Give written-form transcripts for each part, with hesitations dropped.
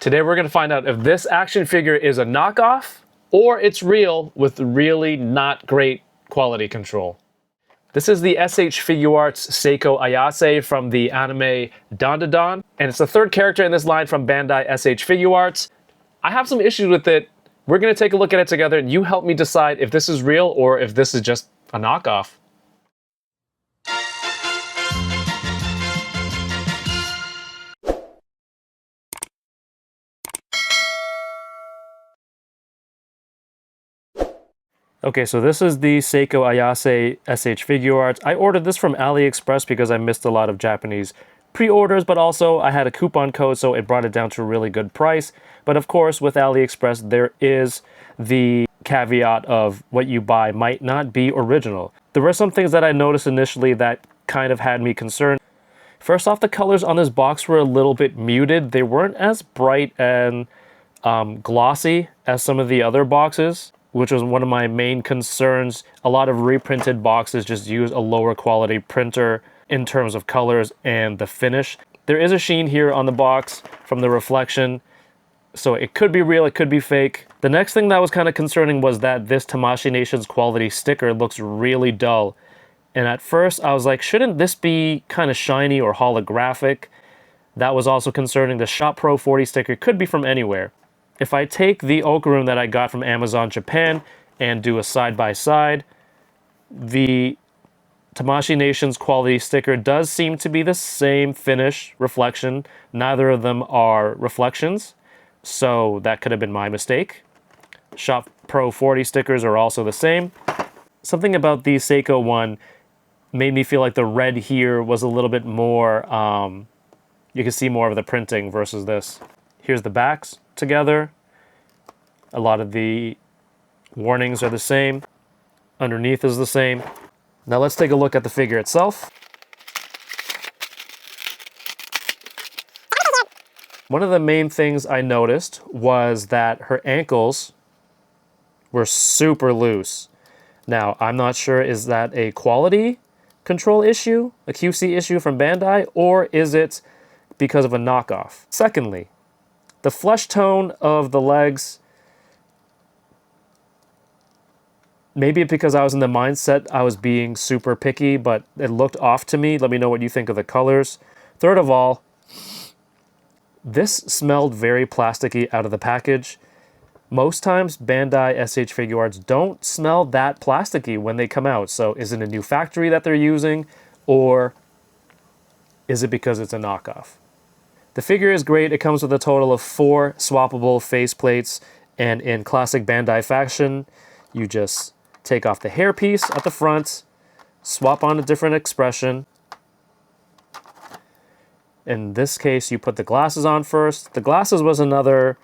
Today we're going to find out if this action figure is a knockoff or it's real with really not great quality control. This is the SH Figuarts Seiko Ayase from the anime Dandadan, and it's the third character in this line from Bandai SH Figuarts. I have some issues with it. We're going to take a look at it together, and you help me decide if this is real or if this is just a knockoff. Okay, so this is the Seiko Ayase SH Figuarts. I ordered this from AliExpress because I missed a lot of Japanese pre-orders, but also I had a coupon code, so it brought it down to a really good price. But of course, with AliExpress, there is the caveat of what you buy might not be original. There were some things that I noticed initially that kind of had me concerned. First off, the colors on this box were a little bit muted. They weren't as bright and glossy as some of the other boxes, which was one of my main concerns. A lot of reprinted boxes just use a lower quality printer in terms of colors and the finish. There is a sheen here on the box from the reflection, so it could be real, it could be fake. The next thing that was kind of concerning was that this Tamashii Nations quality sticker looks really dull. And at first I was like, shouldn't this be kind of shiny or holographic? That was also concerning. The Shop Pro 40 sticker could be from anywhere. If I take the Okaroon that I got from Amazon Japan and do a side-by-side, the Tamashii Nations quality sticker does seem to be the same finish, reflection. Neither of them are reflections, so that could have been my mistake. Shop Pro 40 stickers are also the same. Something about the Seiko one made me feel like the red here was a little bit more, you can see more of the printing versus this. Here's the backs together. A lot of the warnings are the same. Underneath is the same. Now let's take a look at the figure itself. One of the main things I noticed was that her ankles were super loose. Now, I'm not sure, is that a quality control issue, a QC issue from Bandai, or is it because of a knockoff? Secondly, the flesh tone of the legs, maybe because I was in the mindset I was being super picky, but it looked off to me. Let me know what you think of the colors. Third of all, this smelled very plasticky out of the package. Most times, Bandai SH Figuarts don't smell that plasticky when they come out. So is it a new factory that they're using, or is it because it's a knockoff? The figure is great. It comes with a total of 4 swappable faceplates, and in classic Bandai fashion, you just take off the hairpiece at the front, swap on a different expression. In this case, you put the glasses on first. The glasses was another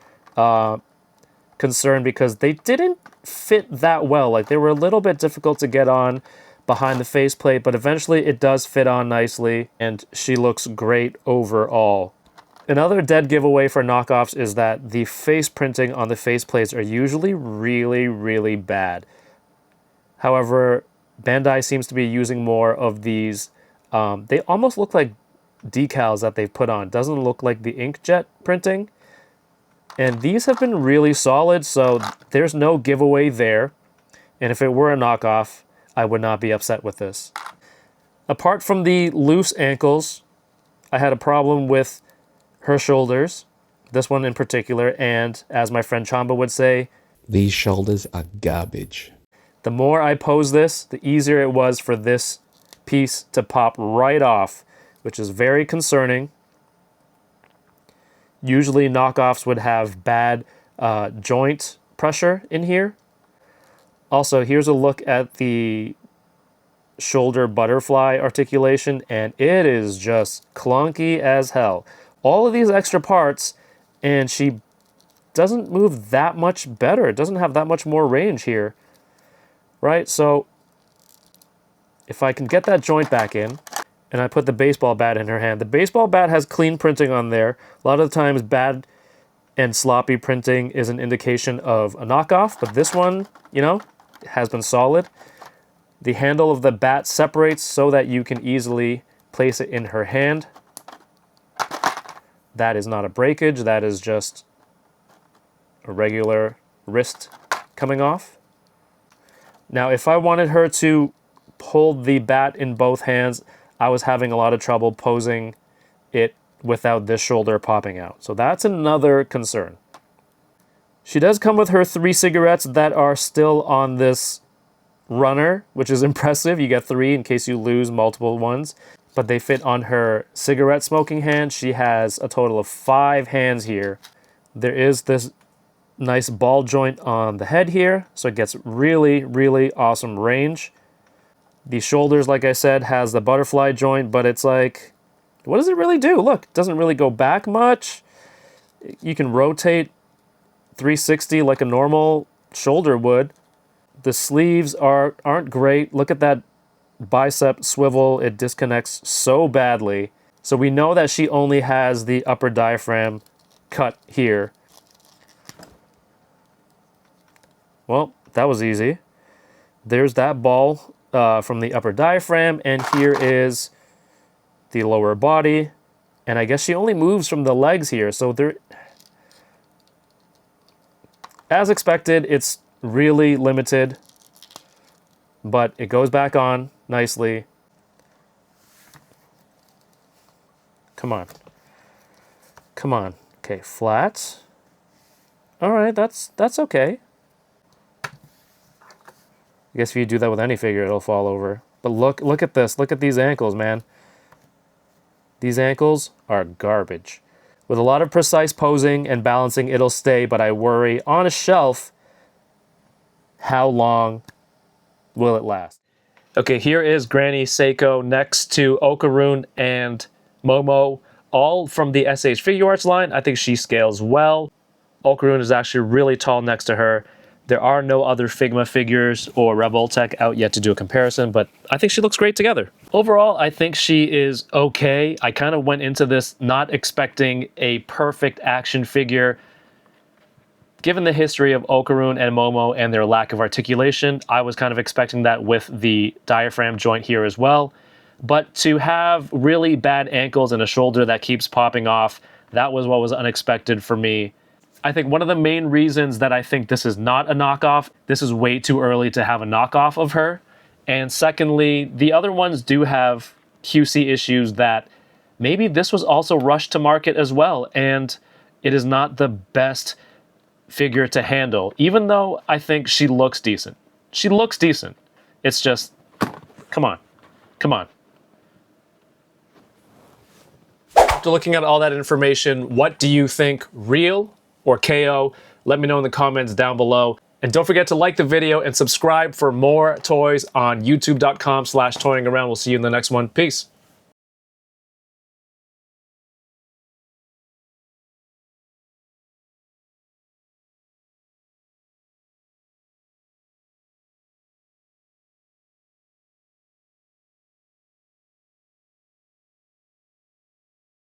concern because they didn't fit that well. Like, they were a little bit difficult to get on behind the faceplate, but eventually it does fit on nicely, and she looks great overall. Another dead giveaway for knockoffs is that the face printing on the faceplates are usually really, really bad. However, Bandai seems to be using more of these. They almost look like decals that they've put on. Doesn't look like the inkjet printing. And these have been really solid, so there's no giveaway there. And if it were a knockoff, I would not be upset with this. Apart from the loose ankles, I had a problem with her shoulders, this one in particular, and as my friend Chamba would say, these shoulders are garbage. The more I pose this, the easier it was for this piece to pop right off, which is very concerning. Usually knockoffs would have bad joint pressure in here. Also, here's a look at the shoulder butterfly articulation, and it is just clunky as hell. All of these extra parts, and she doesn't move that much better. It doesn't have that much more range here, right? So if I can get that joint back in, and I put the baseball bat in her hand. The baseball bat has clean printing on there. A lot of the times bad and sloppy printing is an indication of a knockoff, but this one, you know, has been solid. The handle of the bat separates so that you can easily place it in her hand. That is not a breakage, that is just a regular wrist coming off. Now, if I wanted her to hold the bat in both hands, I was having a lot of trouble posing it without this shoulder popping out. So that's another concern. She does come with her 3 cigarettes that are still on this runner, which is impressive. You get 3 in case you lose multiple ones, but they fit on her cigarette smoking hand. She has a total of 5 hands here. There is this nice ball joint on the head here, so it gets really, really awesome range. The shoulders, like I said, has the butterfly joint, but it's like, what does it really do? Look, it doesn't really go back much. You can rotate 360 like a normal shoulder would. The sleeves aren't great. Look at that bicep swivel. It disconnects so badly. So we know that she only has the upper diaphragm cut here. Well, that was easy. There's that ball from the upper diaphragm, and here is the lower body. And I guess she only moves from the legs here, so there... As expected, it's really limited, but it goes back on nicely. Come on. Come on. Okay, flat. All right, that's okay. I guess if you do that with any figure, it'll fall over. But look at this. Look at these ankles, man. These ankles are garbage. With a lot of precise posing and balancing, it'll stay, but I worry on a shelf, how long will it last? Okay, here is Granny Seiko next to Okarun and Momo, all from the SH Figuarts line. I think she scales well. Okarun is actually really tall next to her. There are no other Figma figures or Revoltech out yet to do a comparison, but I think she looks great together. Overall, I think she is okay. I kind of went into this not expecting a perfect action figure. Given the history of Okarun and Momo and their lack of articulation, I was kind of expecting that with the diaphragm joint here as well. But to have really bad ankles and a shoulder that keeps popping off, that was what was unexpected for me. I think one of the main reasons that I think this is not a knockoff, this is way too early to have a knockoff of her. And secondly, the other ones do have QC issues that maybe this was also rushed to market as well, and it is not the best figure to handle, even though I think she looks decent. She looks decent. It's just, come on, come on. After looking at all that information, what do you think, real or KO? Let me know in the comments down below. And don't forget to like the video and subscribe for more toys on youtube.com/toyingaround. We'll see you in the next one. Peace.